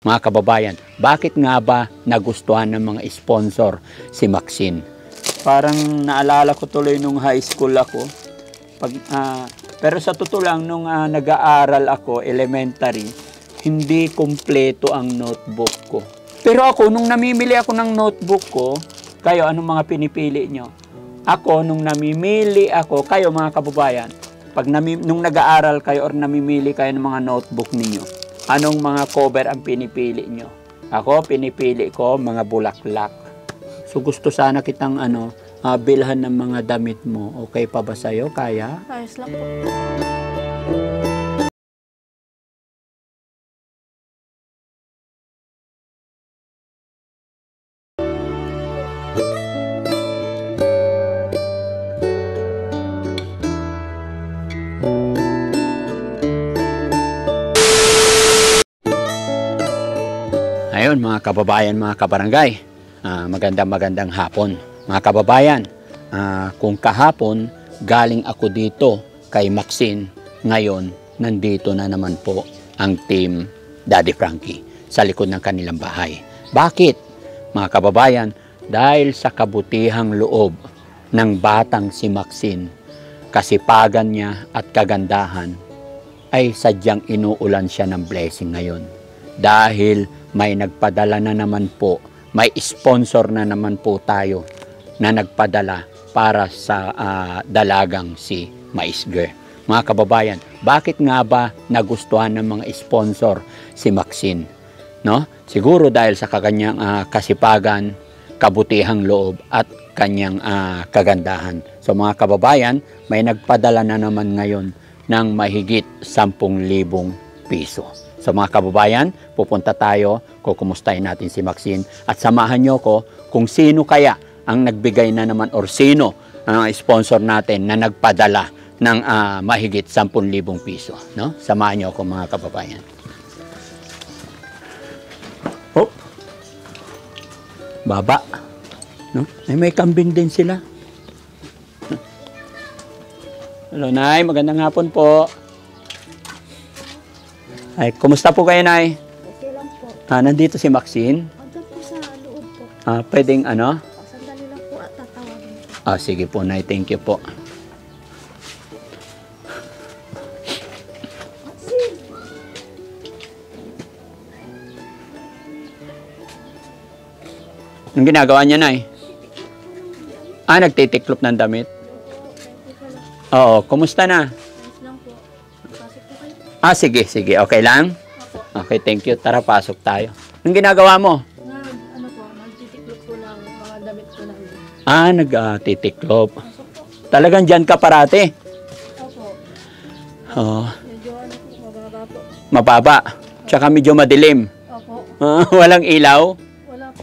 Mga kababayan, bakit nga ba nagustuhan ng mga sponsor si Maxine? Parang naalala ko tuloy nung high school ako. Pero sa totoo lang, nung nag-aaral ako, elementary, hindi kumpleto ang notebook ko. Pero ako, nung namimili ako ng notebook ko, kayo, anong mga pinipili nyo? Ako, nung namimili ako, kayo mga kababayan, nung nag-aaral kayo or namimili kayo ng mga notebook ninyo, anong mga cover ang pinipili nyo? Ako, pinipili ko mga bulaklak. So, gusto sana kitang bilhan ng mga damit mo. Okay pa ba sa'yo? Kaya? Ayos lang po. Ayun mga kababayan, mga kabarangay, magandang hapon. Mga kababayan, kung kahapon galing ako dito kay Maxine, ngayon nandito na naman po ang team Daddy Frankie sa likod ng kanilang bahay. Bakit? Mga kababayan, dahil sa kabutihang loob ng batang si Maxine, kasipagan niya at kagandahan, ay sadyang inuulan siya ng blessing ngayon. Dahil may nagpadala na naman po, may sponsor na naman po tayo na nagpadala para sa dalagang si Mais Girl. Mga kababayan, bakit nga ba nagustuhan ng mga sponsor si Maxine? No? Siguro dahil sa kanyang kasipagan, kabutihang loob at kanyang kagandahan. So mga kababayan, may nagpadala na naman ngayon ng mahigit 10,000 piso. So mga kababayan, pupunta tayo, kukumustahin natin si Maxine at samahan nyo ko kung sino kaya ang nagbigay na naman or sino ang sponsor natin na nagpadala ng mahigit 10,000 piso. No? Samahan nyo ko mga kababayan. Oh, baba. No? Ay, may kambing din sila. Hello, Nay. Magandang hapon po. Ay, kumusta po kayo, Nay? Okay lang po. Nandito si Maxine. Ando po sa loob po. Pwedeng Sandali lang po at tatawagin po. Sige po, Nay. Thank you po. Anong ginagawa niya, Nay? Nagtitiklop ng damit? Oo, kumusta na? Ayos lang po. Pasok po kayo. Sige. Okay lang? Opo. Okay, thank you. Tara, pasok tayo. Anong ginagawa mo? Nagtitiklop po ng mga damit ko lang. Nagtitiklop. Talagang dyan ka parate? Opo. Oo. Medyo mababa po. Mababa. Tsaka medyo madilim. Opo. Walang ilaw? Wala po.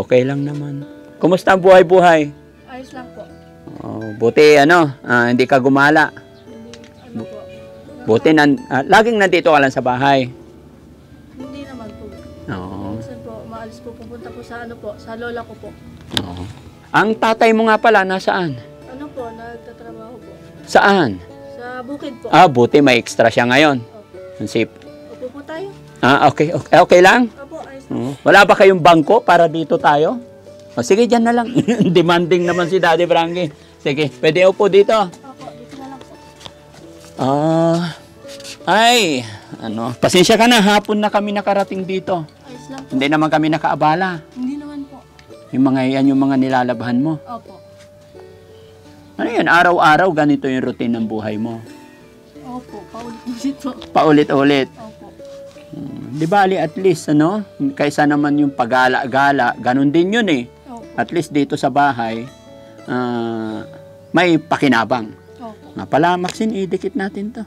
Okay lang naman. Kumusta ang buhay-buhay? Ayos lang po. Buti hindi ka gumala. Hindi, po. Buti laging nandito ka lang sa bahay. Hindi naman po. Oo. Minsan po, maalis po, pupunta po sa sa lola ko po. Oo. Ang tatay mo nga pala, nasaan? Nagtatrabaho po. Saan? Sa bukid po. Buti may extra siya ngayon. Opo. Ang sip. Upo po tayo. Okay. Okay lang? Opo, ayos lang. Wala ba kayong bangko para dito tayo? Sige, dyan na lang. Demanding naman si Daddy Frankie. Sige, pwede upo dito. Opo, dito na lang po. Pasensya ka na, hapon na kami nakarating dito. Ayos lang po. Hindi naman kami nakaabala. Hindi naman po. Yung mga nilalabahan mo. Opo. Ano yan, araw-araw ganito yung routine ng buhay mo. Opo, paulit-ulit po. Paulit-ulit. Opo. Di bali at least, kaysa naman yung pagala-gala, ganun din yun eh. Opo. At least dito sa bahay, may pakinabang. Opo. Nga pala, Maxine, idikit natin to.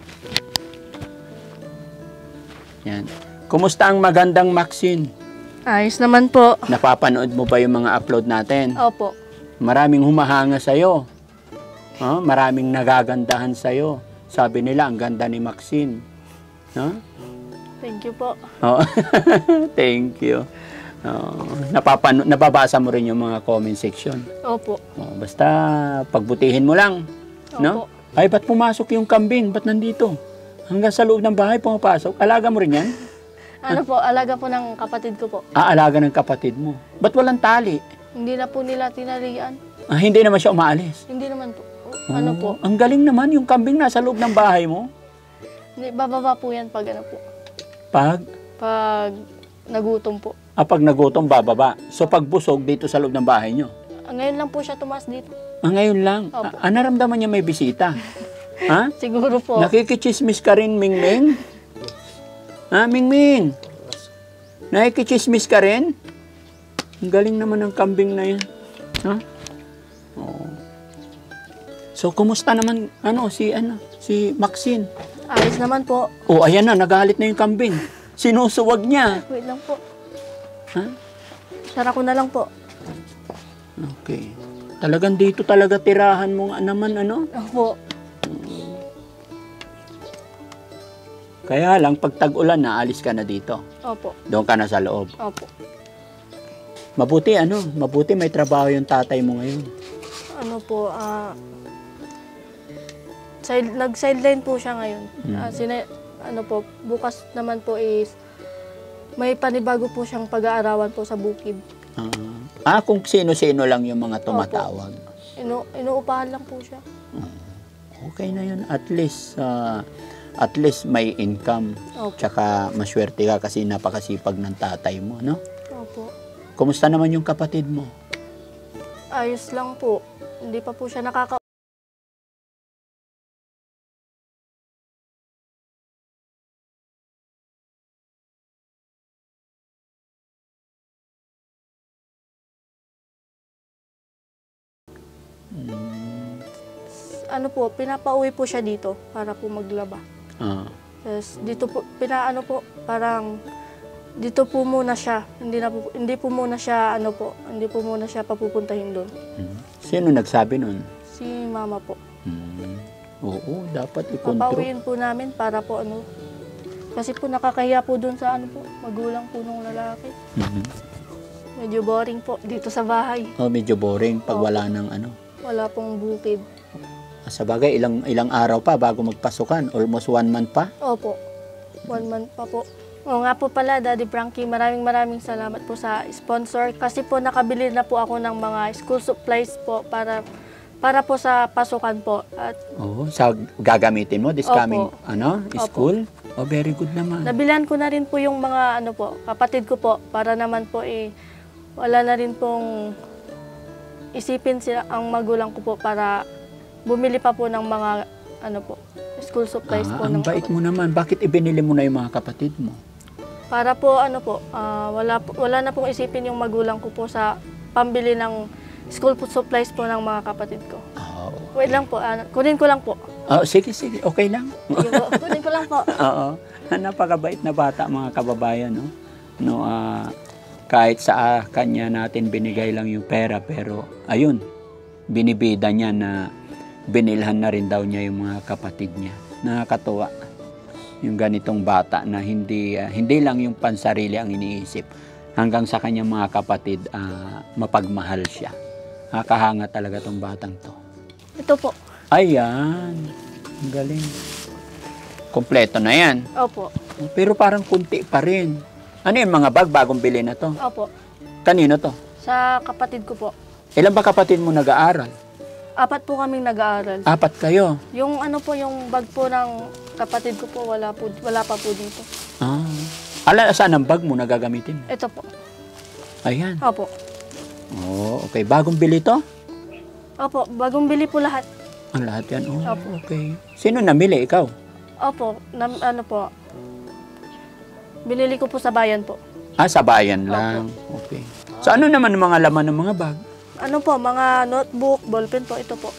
Yan. Kumusta ang magandang Maxine? Ayos naman po. Napapanood mo ba yung mga upload natin? Opo. Maraming humahanga sa'yo. Maraming nagagandahan sa'yo. Sabi nila, ang ganda ni Maxine. Thank you po. Thank you. Nababasa mo rin yung mga comment section. Opo. Basta pagbutihin mo lang. No? Opo. Ay, ba't pumasok yung kambing? Ba't nandito? Hanggang sa loob ng bahay pumapasok. Alaga mo rin yan? Ano po, alaga po ng kapatid ko po. Alaga ng kapatid mo. Ba't walang tali? Hindi na po nila tinalian. Hindi naman siya umaalis. Hindi naman po. Ano po? Ang galing naman, yung kambing nasa loob ng bahay mo. Hindi, bababa po yan pag ano po. Pag Nagutom po. pag nagutom, bababa. So pag busog, dito sa loob ng bahay nyo. Ngayon lang po siya tumaas dito. Ngayon lang. Opo. Naramdaman niya may bisita. Ha? Siguro po. Nakikichismis ka rin, Mingming? Ha, Mingming? Nakikichismis ka rin? Ang galing naman ng kambing na yan. Ha? Oo. So, kumusta naman, si Maxine? Ayos naman po. Ayan na, nagalit na yung kambing. Sinusuwag niya. Wait lang po. Ha? Sara ko na lang po. Okay. Talagang dito talaga tirahan mo nga naman, Opo. Kaya lang, pag tag-ulan, naalis ka na dito. Opo. Doon ka na sa loob. Opo. Mabuti may trabaho yung tatay mo ngayon. Ano po, nag-sideline po siya ngayon. Bukas naman po is may panibago po siyang pag-aarawan po sa bukid. Kung sino-sino lang yung mga tumatawag. Inuupahan lang po siya. Okay na yun. At least may income. Opo. Tsaka maswerte ka kasi napakasipag ng tatay mo, no? Opo. Kumusta naman yung kapatid mo? Ayos lang po. Hindi pa po siya pinapauwi po siya dito para po maglaba. Tapos dito po, parang dito po muna siya. Hindi po muna siya papupuntahin doon. Sino nagsabi nun? Si mama po. Oo, dapat i-control. Papauwiin po namin para po kasi po nakakahiya po doon sa magulang po nung lalaki. Medyo boring po dito sa bahay. Medyo boring pag wala ng Wala pong bukid. Sa bagay, ilang araw pa bago magpasukan? Almost 1 month pa? Opo. 1 month pa po. Oo nga po pala, Daddy Frankie, maraming salamat po sa sponsor. Kasi po nakabili na po ako ng mga school supplies po para po sa pasukan po. Sa gagamitin mo this Opo. coming school? Very good naman. Nabilan ko na rin po yung mga kapatid ko po para naman po wala na rin pong isipin sila ang magulang ko po para bumili pa po ng mga school supplies po. Ang bait mo naman. Bakit ibinili mo na yung mga kapatid mo? Para po wala na pong isipin yung magulang ko po sa pambili ng school supplies po ng mga kapatid ko. Okay. Wait lang po, kunin ko lang po. Sige. Okay lang. Sige po, kunin ko lang po. Napakabait na bata mga kababayan, no? Kahit sa kanya natin binigay lang yung pera, pero ayun, binibida niya na binilhan na rin daw niya yung mga kapatid niya. Nakakatuwa yung ganitong bata na hindi lang yung pansarili ang iniisip. Hanggang sa kanyang mga kapatid, mapagmahal siya. Nakakahanga talaga tong batang to. Ito po. Ayan. Ang galing. Kompleto na yan. Opo. Pero parang kunti pa rin. Ano yung mga bag bagong bili na to? Opo. Kanino to? Sa kapatid ko po. Ilan ba kapatid mo nag-aaral? 4 po kaming nag-aaral. 4 kayo? Yung yung bag po ng kapatid ko po, wala pa po dito. Saan ang bag mo nagagamitin? Ito po. Ayan. Opo. Okay. Bagong bili to? Opo, bagong bili po lahat. Ang lahat yan? Opo. Okay. Sino namili? Ikaw? Opo, binili ko po sa bayan po. Sa bayan lang. Opo. Okay. So ano naman ang mga laman ng mga bag? Mga notebook, ballpen po, ito po.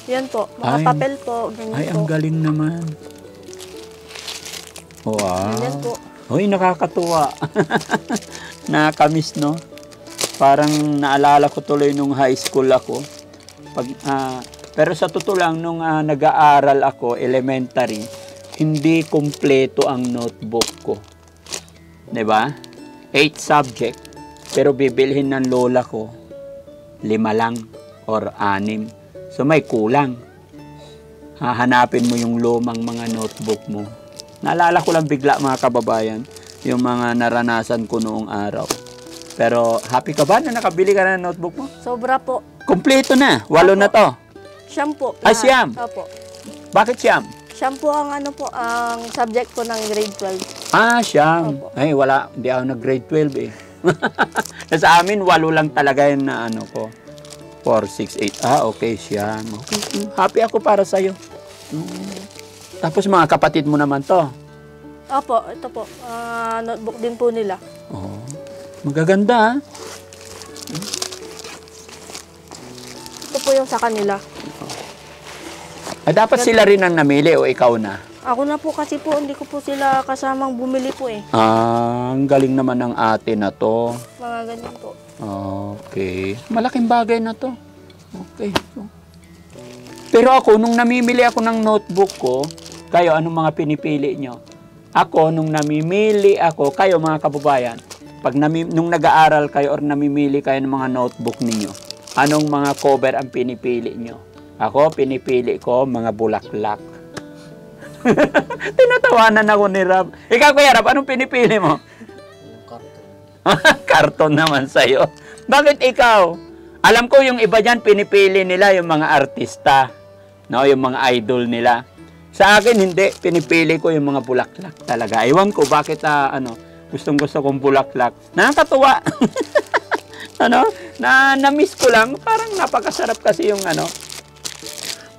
Yan po, mga papel po, ganyan po. Ang galing naman. Wow. Ganyan po. Nakakatuwa. Nakakamiss, no? Parang naalala ko tuloy nung high school ako. Pero sa totoo lang, nung nag-aaral ako, elementary, hindi kumpleto ang notebook ko. 'Di ba? 8 subject. Pero bibilhin ng lola ko, 5 lang or 6. So may kulang. Hahanapin mo yung lumang mga notebook mo. Naalala ko lang bigla mga kababayan, yung mga naranasan ko noong araw. Pero happy ka ba na nakabili ka na ng notebook mo? Sobra po. Kompleto na, 8 na to. Siyam po. Ay, lahat. siyam? Opo. Bakit siyam? Siyam po ang ang subject ko ng grade 12. Ah, siyam. Opo. Ay, wala, hindi ako nag-grade 12 eh. Sa amin, 8 lang talaga yun na ko. 4, 6, 8. Ah, okay, siyam. Okay. Happy ako para sa'yo. Tapos mga kapatid mo naman to. Opo, ito po. Notebook din po nila. Oh, magaganda. Ito po yung sa kanila. Dapat sila rin ang namili o ikaw na? Ako na po kasi po, hindi ko po sila kasamang bumili po eh. Ah, ang galing naman ng ate na to. Mga ganyan po. Okay. Malaking bagay na to. Okay. Pero ako, nung namimili ako ng notebook ko, kayo, anong mga pinipili nyo? Ako, nung namimili ako, kayo mga kababayan, pag nung nag-aaral kayo or namimili kayo ng mga notebook ninyo, anong mga cover ang pinipili nyo? Ako, pinipili ko mga bulaklak. Tinatawanan ako ni Rab. Ikaw, Kuya Rab, anong pinipili mo? Karton naman sa'yo. Bakit ikaw? Alam ko yung iba dyan, pinipili nila yung mga artista. No, yung mga idol nila. Sa akin, hindi. Pinipili ko yung mga bulaklak talaga. Ewan ko bakit, gustong-gusto kong bulaklak. Nakakatuwa. Na-miss ko lang. Parang napakasarap kasi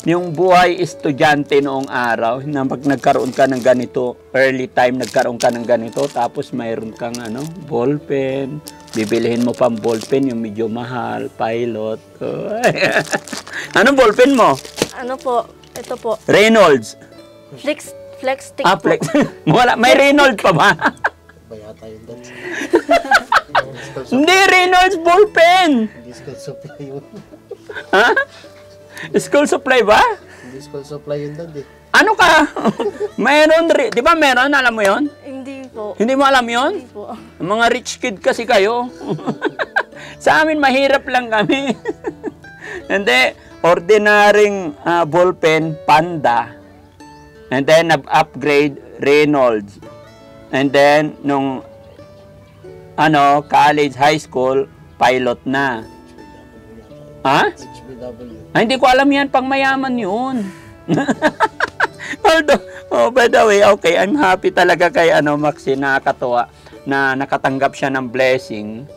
yung buhay estudyante noong araw, na pag nagkaroon ka ng ganito, early time nagkaroon ka ng ganito, tapos mayroon kang ballpen, bibilihin mo pang ballpen, yung medyo mahal, pilot. Anong ballpen mo? Ano po, ito po. Reynolds. Flex stick po. Flex. Wala, may Reynolds pa ba? Bayata yun doon. Hindi, Reynolds ballpen. Hindi school supply yun. Ha? School supply ba? Hindi school supply yun doon eh. Ano ka? Mayroon, di ba meron? Alam mo yon? Hindi po. Hindi mo alam yon? Hindi po. Mga rich kid kasi kayo. Sa amin, mahirap lang kami. Hindi, ordinaryong ballpen, Panda. And then, upgrade, Reynolds. And then, nung college, high school, pilot na. Ha? HBW. Ay, hindi ko alam yan, pang mayaman yun. Although, by the way, okay, I'm happy talaga kay Maxi, nakakatuwa na nakatanggap siya ng blessing.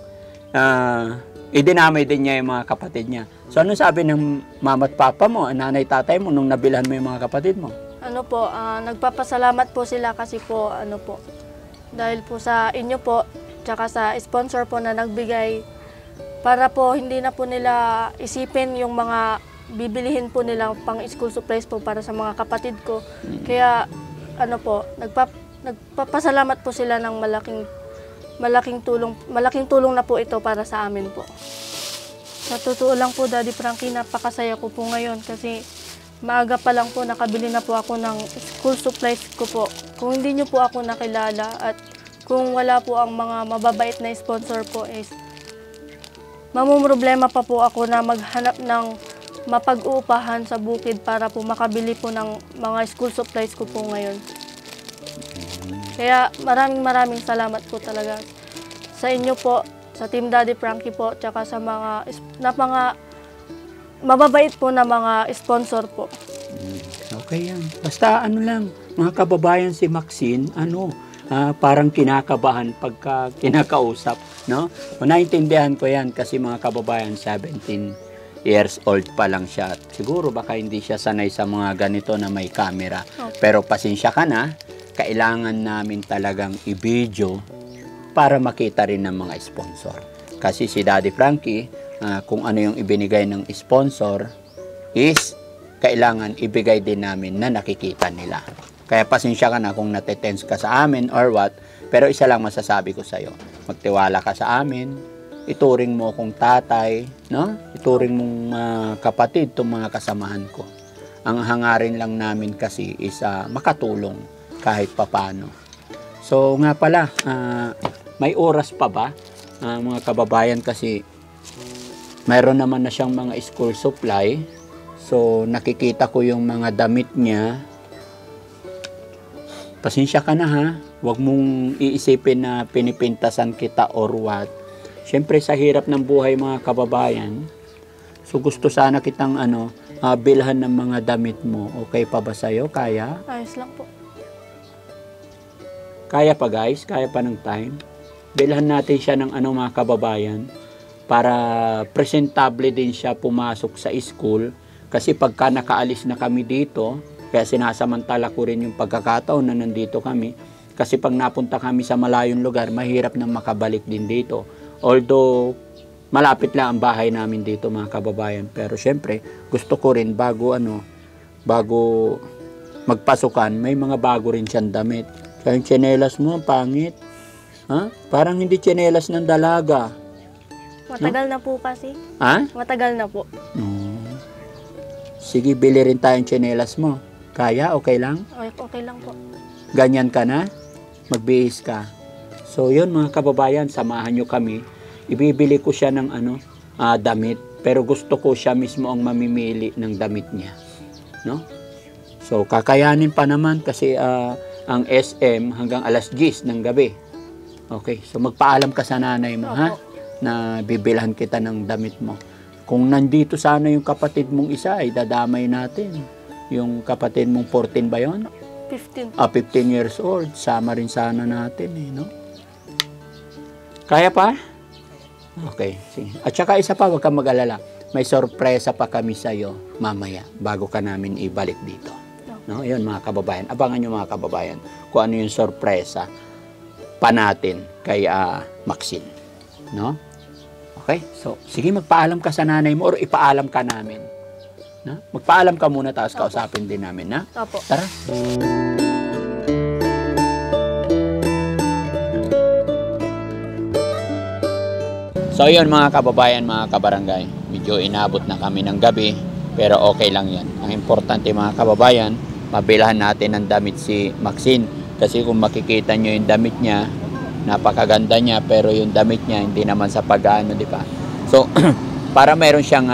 Idinamay din niya yung mga kapatid niya. So, ano sabi ng mama at papa mo, nanay, tatay mo, nung nabilhan mo yung mga kapatid mo? Nagpapasalamat po sila kasi po, dahil po sa inyo po, tsaka sa sponsor po na nagbigay, para po hindi na po nila isipin yung mga bibilihin po nila pang school supplies po para sa mga kapatid ko. Kaya nagpapasalamat po sila ng malaking tulong na po ito para sa amin po. Sa totoo lang po, Daddy Frankie, napakasaya ko po ngayon kasi maaga pa lang po nakabili na po ako ng school supplies ko po. Kung hindi niyo po ako nakilala at kung wala po ang mga mababait na sponsor po is mamumroblema pa po ako na maghanap ng mapag-uupahan sa bukid para po makabili po ng mga school supplies ko po ngayon. Kaya maraming salamat po talaga sa inyo po, sa Team Daddy Frankie po, tsaka sa mga mababait po na mga sponsor po. Okay yan. Basta lang, mga kababayan, si Maxine, parang kinakabahan pagka kinakausap, no? Naintindihan ko yan kasi mga kababayan, 17 years old pa lang siya. Siguro baka hindi siya sanay sa mga ganito na may camera. Okay. Pero pasensya ka na, kailangan namin talagang i-video para makita rin ng mga sponsor. Kasi si Daddy Frankie, kung ano yung ibinigay ng sponsor, is kailangan ibigay din namin na nakikita nila. Kaya pasensya ka na kung natetense ka sa amin or what, pero isa lang masasabi ko sa'yo, magtiwala ka sa amin, ituring mo akong tatay, no? Ituring mong kapatid itong mga kasamahan ko. Ang hangarin lang namin kasi is makatulong kahit papano. So nga pala, may oras pa ba, mga kababayan, kasi mayroon naman na siyang mga school supply. So nakikita ko yung mga damit niya. pasensya ka na ha. Huwag mong iisipin na pinipintasan kita or what. Siyempre sa hirap ng buhay mga kababayan, so gusto sana kitang bilhan ng mga damit mo. Okay pa ba sa'yo? Kaya? Ayos lang po. Kaya pa guys? Kaya pa ng time? Bilhan natin siya ng mga kababayan para presentable din siya pumasok sa school. Kasi pagka nakaalis na kami dito, kaya sinasamantala ko rin yung pagkakataon na nandito kami. Kasi pag napunta kami sa malayong lugar, mahirap nang makabalik din dito. Although, malapit lang ang bahay namin dito mga kababayan. Pero syempre, gusto ko rin bago magpasukan, may mga bago rin siyang damit. Kaya yung tsinelas mo, ang pangit. Ha? Parang hindi tsinelas ng dalaga. Matagal na po kasi. Ha? Matagal na po. Sige, bili rin tayong tsinelas mo. Kaya? Okay lang? Okay lang po. Ganyan ka na? Magbihis ka. So yun mga kababayan, samahan nyo kami. Ibibili ko siya ng damit. Pero gusto ko siya mismo ang mamimili ng damit niya. No? So kakayanin pa naman kasi ang SM hanggang alas 10 ng gabi. Okay, so magpaalam ka sa nanay mo, ha? Na bibilhan kita ng damit mo. Kung nandito sana yung kapatid mong isa, ay dadamay natin. Yung kapatid mong 14 ba yun? 15. 15 years old. Sama rin sana natin, no? Kaya pa? Okay, sige. At saka isa pa, huwag kang mag-alala. May sorpresa pa kami sa'yo mamaya bago ka namin ibalik dito. No? Yun mga kababayan. Abangan nyo mga kababayan kung ano yung sorpresa pa natin kay Maxine. No? Okay? So, sige magpaalam ka sa nanay mo or ipaalam ka namin. No? Magpaalam ka muna tapos kausapin din namin, na? Opo. Tara. So yun mga kababayan, mga kabarangay, medyo inabot na kami ng gabi, pero okay lang yan. Ang importante mga kababayan, mabilhan natin ng damit si Maxine. Kasi kung makikita nyo yung damit niya, napakaganda niya, pero yung damit niya hindi naman sa pag-ano, di ba? So, para mayroon siyang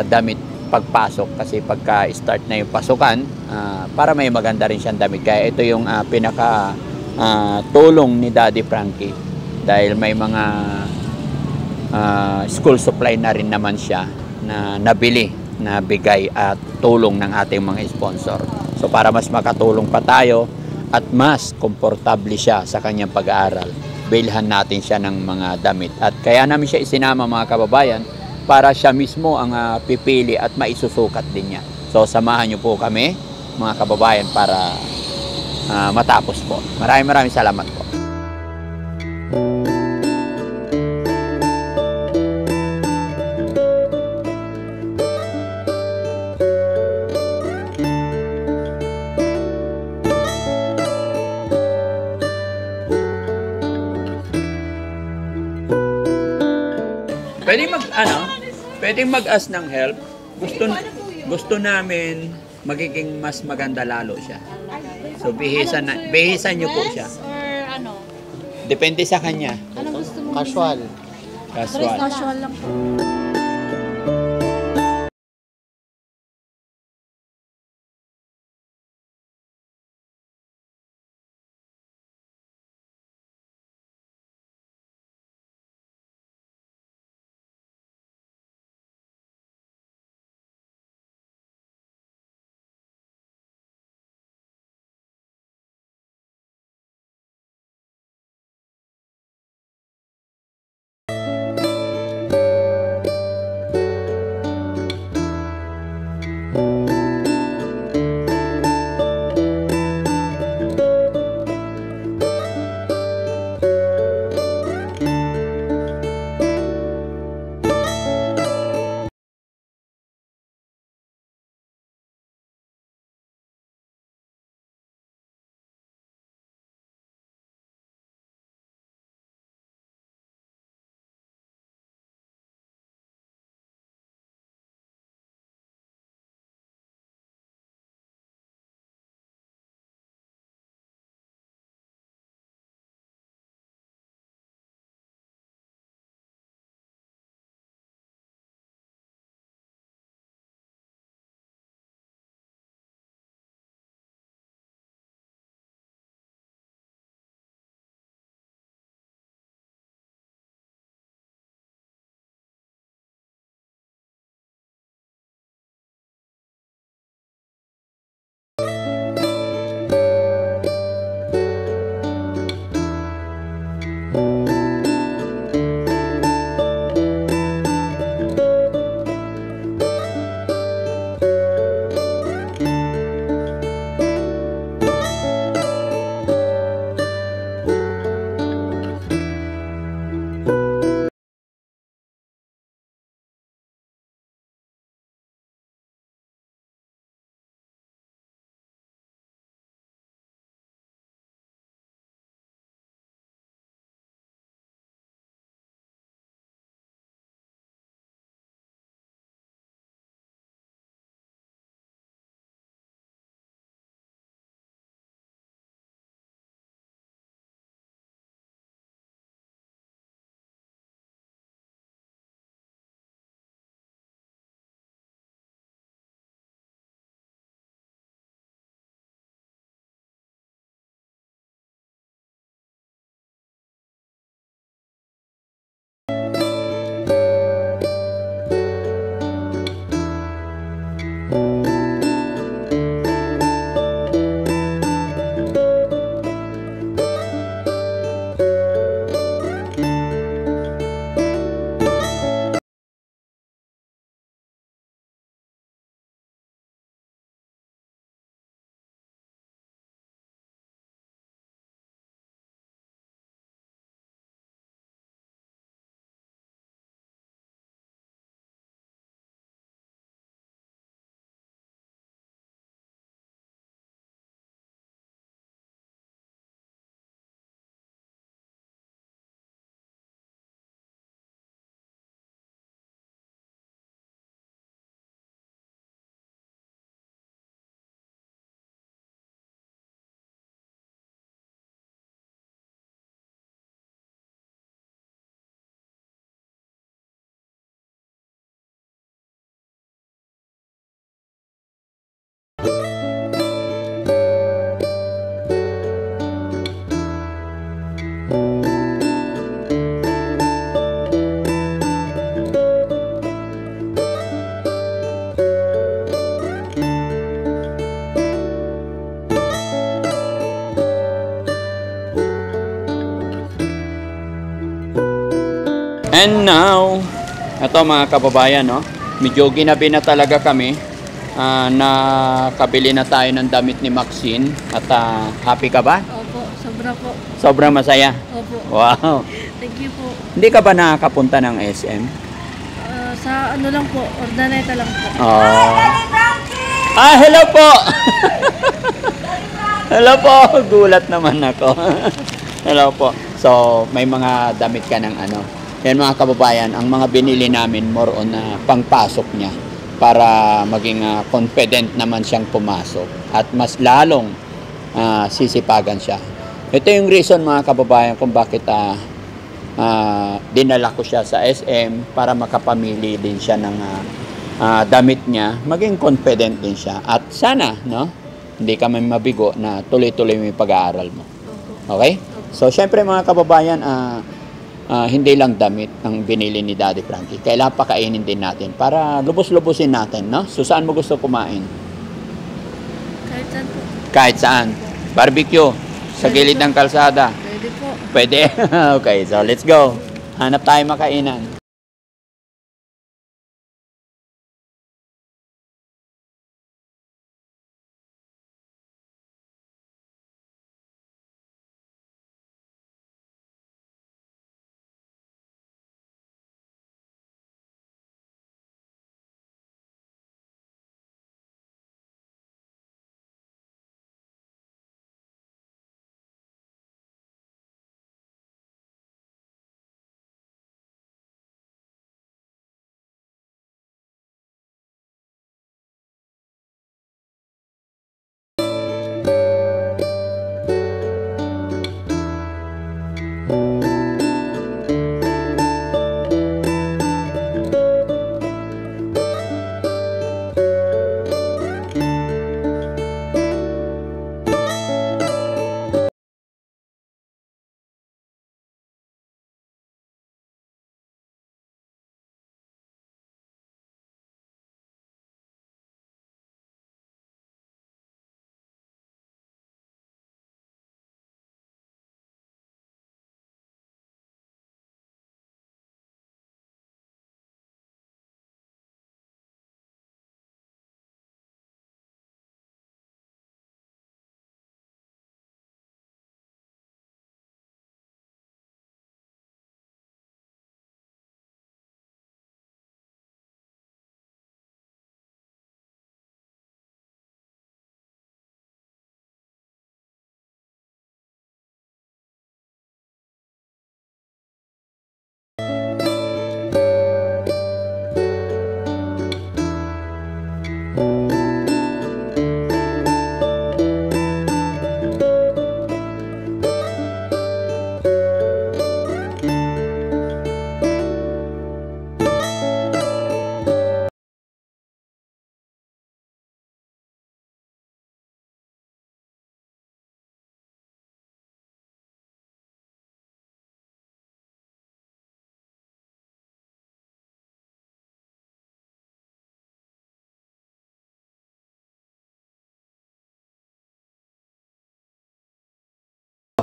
damit pagpasok, kasi pagka-start na yung pasukan, para may maganda rin siyang damit. Kaya ito yung pinaka tulong ni Daddy Frankie. Dahil may mga school supply na rin naman siya na nabili, na bigay at tulong ng ating mga sponsor. So para mas makatulong pa tayo at mas komportable siya sa kanyang pag-aaral, bilhan natin siya ng mga damit. At kaya namin siya isinama mga kababayan para siya mismo ang pipili at maisusukat din niya. So samahan niyo po kami mga kababayan para matapos po. Maraming salamat po. Pwedeng mag-ask ng help. Gusto namin magiging mas maganda lalo siya. So bihisan niyo po siya. Or ano? Depende sa kanya. Anong gusto mo? Casual. Casual lang po. And now, ito mga kababayan, no? Medyo ginabi na talaga kami. Nakabili na tayo ng damit ni Maxine. At happy ka ba? Opo, sobra po. Sobrang masaya. Opo. Wow. Thank you po. Hindi ka ba nakakapunta ng SM? Sa ano lang po, Ordaneta lang po. Oh. Hello po! Hello po! Gulat naman ako. Hello po. So, may mga damit ka ng ano. Yan mga kababayan, ang mga binili namin more on pangpasok niya para maging confident naman siyang pumasok at mas lalong sisipagan siya. Ito yung reason mga kababayan kung bakit dinala ko siya sa SM para makapamili din siya ng damit niya, maging confident din siya at sana no, hindi kami mabigo na tuloy-tuloy mo yung pag-aaral mo. Okay? So syempre mga kababayan, hindi lang damit ang binili ni Daddy Frankie. Kailangan pakainin din natin para lubos-lubusin natin, no? So, saan mo gusto kumain? Kahit saan po. Kahit saan. Barbecue. Sa gilid ng kalsada. Pwede po. Pwede? Okay, so let's go. Hanap tayo makainan.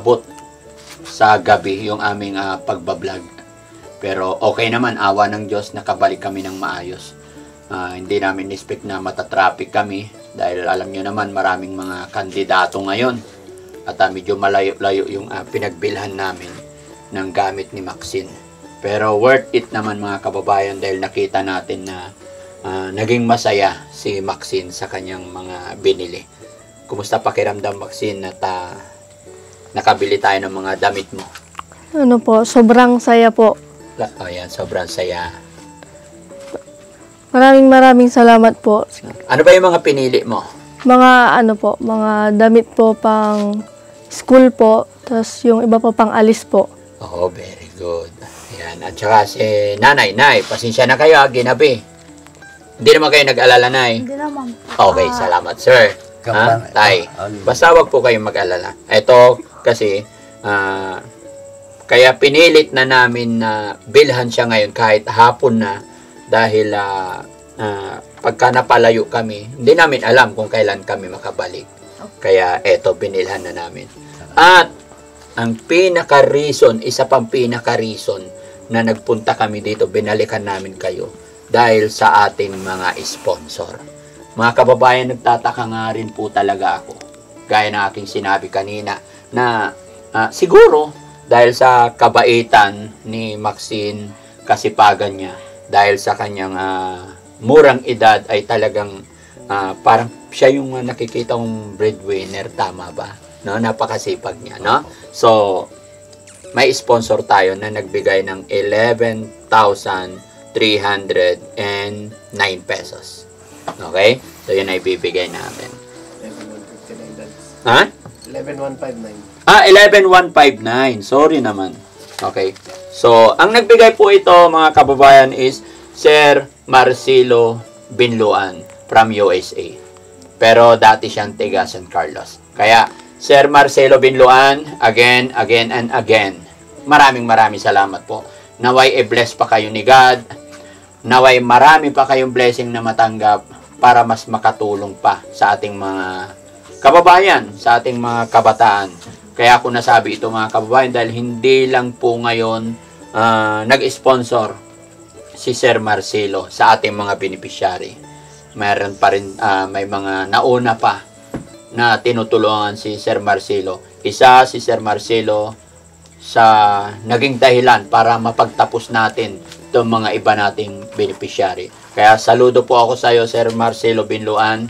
Abot sa gabi yung aming pagbablog. Pero okay naman, awa ng Diyos, nakabalik kami ng maayos. Hindi namin expect na matatraffic kami dahil alam nyo naman maraming mga kandidato ngayon. At medyo malayo-layo yung pinagbilhan namin ng gamit ni Maxine. Pero worth it naman mga kababayan dahil nakita natin na naging masaya si Maxine sa kanyang mga binili. Kumusta pakiramdam, Maxine, at nakabili tayo ng mga damit mo? Ano po, sobrang saya po. Ayan, sobrang saya. Maraming salamat po. Ano ba yung mga pinili mo? Mga ano po, mga damit po pang school po, tapos yung iba po pang alis po. Oh, very good. Ayan, at saka si Nanay, pasensya na kayo, ginabi. Hindi naman kayo nag-alala, Nay? Hindi naman. Okay, salamat, sir. Tay, basta wag po kayong mag-alala. Ito, kasi, Kaya pinilit na namin na bilhan siya ngayon kahit hapon na dahil pagka napalayo kami, hindi namin alam kung kailan kami makabalik. Kaya eto, binilhan na namin. At ang pinaka-reason, isa pang pinaka-reason na nagpunta kami dito, binalikan namin kayo dahil sa ating mga sponsor. Mga kababayan, nagtataka nga rin po talaga ako. Gaya na aking sinabi kanina na siguro dahil sa kabaitan ni Maxine, kasipagan niya, dahil sa kanyang murang edad ay talagang parang siya yung nakikita kong breadwinner, tama ba? No, napakasipag niya, no? So, may sponsor tayo na nagbigay ng 11,309 pesos. Okay? So, yun ay bibigay namin. 11,159. Ha? 11,159. 11,159. Sorry naman. Okay. So, ang nagbigay po ito, mga kababayan, is Sir Marcelo Binluan from USA. Pero dati siyang taga San Carlos. Kaya, Sir Marcelo Binluan, again, and again, maraming salamat po. Naway i-bless pa kayo ni God. Naway marami pa kayong blessing na matanggap para mas makatulong pa sa ating mga kababayan, sa ating mga kabataan. Kaya ako nasabi ito, mga kababayan, dahil hindi lang po ngayon nag-sponsor si Sir Marcelo sa ating mga beneficiary. Mayroon pa rin, may mga nauna pa na tinutulungan si Sir Marcelo. Isa si Sir Marcelo sa naging dahilan para mapagtapos natin itong mga iba nating beneficiary. Kaya saludo po ako sa iyo, Sir Marcelo Binluan.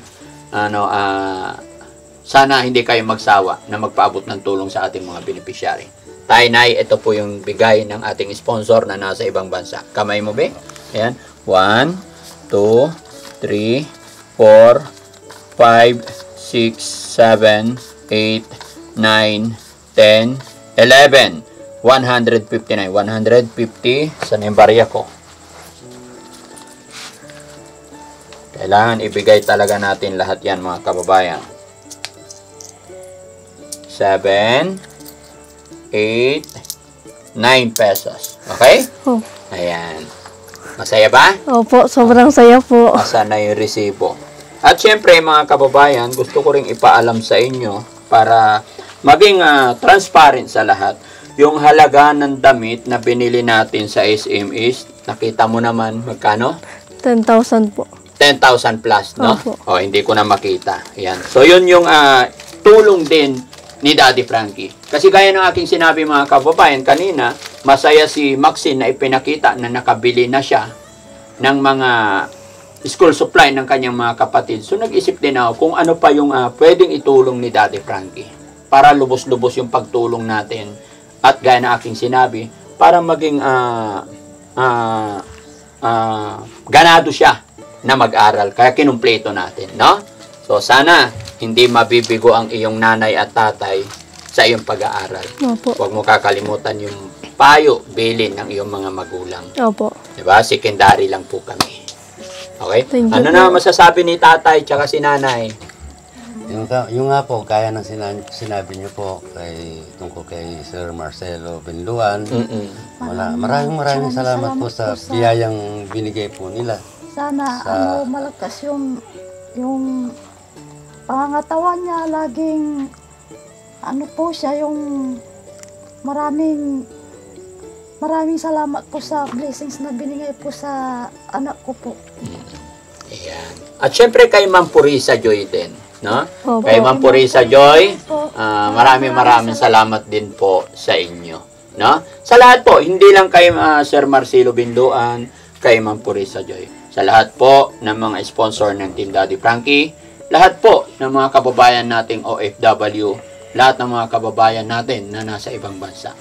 Sana hindi kayo magsawa na magpaabot ng tulong sa ating mga beneficiary. Nay, ito po yung bigay ng ating sponsor na nasa ibang bansa. Kamay mo, be? Ayan. 1, 2, 3, 4, 5, 6, 7, 8, 9, 10, 11, 159, 150, saan yung barya ko? Kailangan ibigay talaga natin lahat yan, mga kababayan. 7, 8, 9 pesos. Okay? Oh. Ayan. Masaya ba? Opo, sobrang saya po. Asa na yung resibo? At syempre, mga kababayan, gusto ko ring ipaalam sa inyo para maging transparent sa lahat. Yung halaga ng damit na binili natin sa SM is, nakita mo naman, magkano? 10,000 po. 10,000 plus, no? Opo. O, hindi ko na makita. Ayan. So, yun yung tulong din ni Daddy Frankie. Kasi gaya ng aking sinabi, mga kababayan, kanina, masaya si Maxine na ipinakita na nakabili na siya ng mga school supply ng kanyang mga kapatid. So, nag-isip din ako kung ano pa yung pwedeng itulong ni Daddy Frankie para lubos-lubos yung pagtulong natin. At gaya na aking sinabi, para maging ganado siya na mag-aral. Kaya kinumpleto natin, no? So, sana hindi mabibigo ang iyong nanay at tatay sa iyong pag-aaral. Opo. Huwag mo kakalimutan yung payo, bilin ng iyong mga magulang. Opo. Diba? Secondary lang po kami. Okay? Thank you Ano po. na masasabi ni tatay tsaka si nanay? Yung nga po, kaya ng sinabi niyo po tungkol kay Sir Marcelo Binluan. Maraming salamat po sa biyayang binigay po nila. Sana malakas yung pangangatawan niya, laging po siya, yung maraming salamat po sa blessings na binigay po sa anak ko po. Ayan. At syempre kay Ma'am Purisa Joy din, no? Opo. Kay Ma'am Purisa Joy, Po. maraming salamat din po sa inyo, no? Sa lahat po, hindi lang kay Sir Marcelo Binluan, kay Ma'am Purisa Joy. Sa lahat po ng mga sponsor ng Team Daddy Frankie, lahat po ng mga kababayan nating OFW, lahat ng mga kababayan natin na nasa ibang bansa.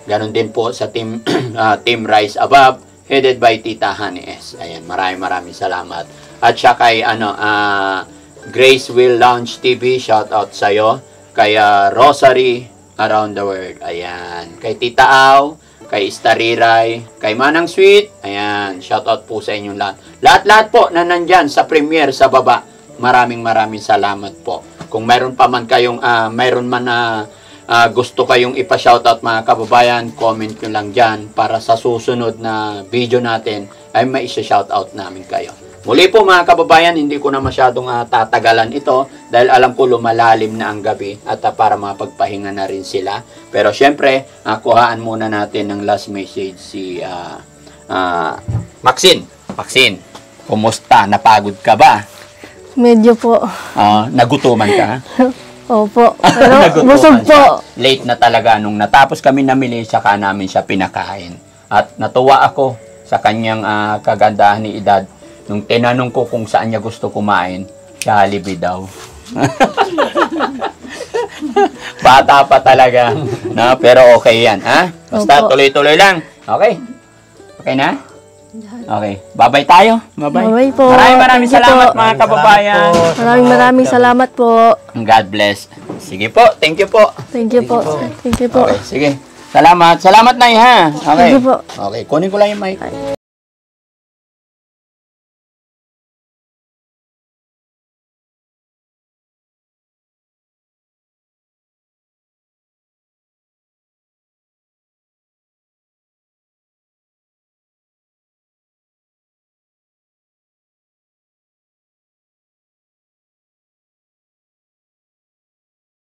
Ganon din po sa Team Rise Above, headed by Tita Honey S. Ayan, maraming salamat. At siya kay Grace Will Lounge TV, shout out sa'yo. Kay Rosary Around the World, ayan. Kay Tita Au, kay Stariray, kay Manang Sweet, ayan, shout out po sa inyong lahat. Lahat po na nandyan sa premiere sa baba, maraming salamat po. Kung mayroon pa man kayong, mayroon man gusto kayong ipa-shoutout mga kababayan, comment nyo lang dyan para sa susunod na video natin ay may isa-shoutout namin kayo. Muli po mga kababayan, hindi ko na masyadong tatagalan ito dahil alam ko lumalalim na ang gabi at para mapagpahinga na rin sila. Pero syempre, kuhaan muna natin ng last message si Maxine. Maxine, kumusta? Napagod ka ba? Medyo po. Nagutuman ka? Opo. Pero Nagutuman busog siya. po. Late na talaga nung natapos kami namili, saka namin siya pinakain. At natuwa ako sa kanyang kagandahan ni edad. Nung tinanong ko kung saan niya gusto kumain, Jollibee daw. Bata pa talaga. No? Pero okay yan. Basta Opo. tuloy-tuloy lang. Okay? Okay na? Okay. Bye-bye tayo. Bye-bye. Bye-bye po. Maraming Thank you salamat po. mga kababayan. Maraming salamat po. God bless. Sige po. Thank you po. Thank you po. Thank you po. Okay. Sige. Salamat. Salamat, Nay, ha? Okay. Sige po. Okay. Kunin ko lang yung mic.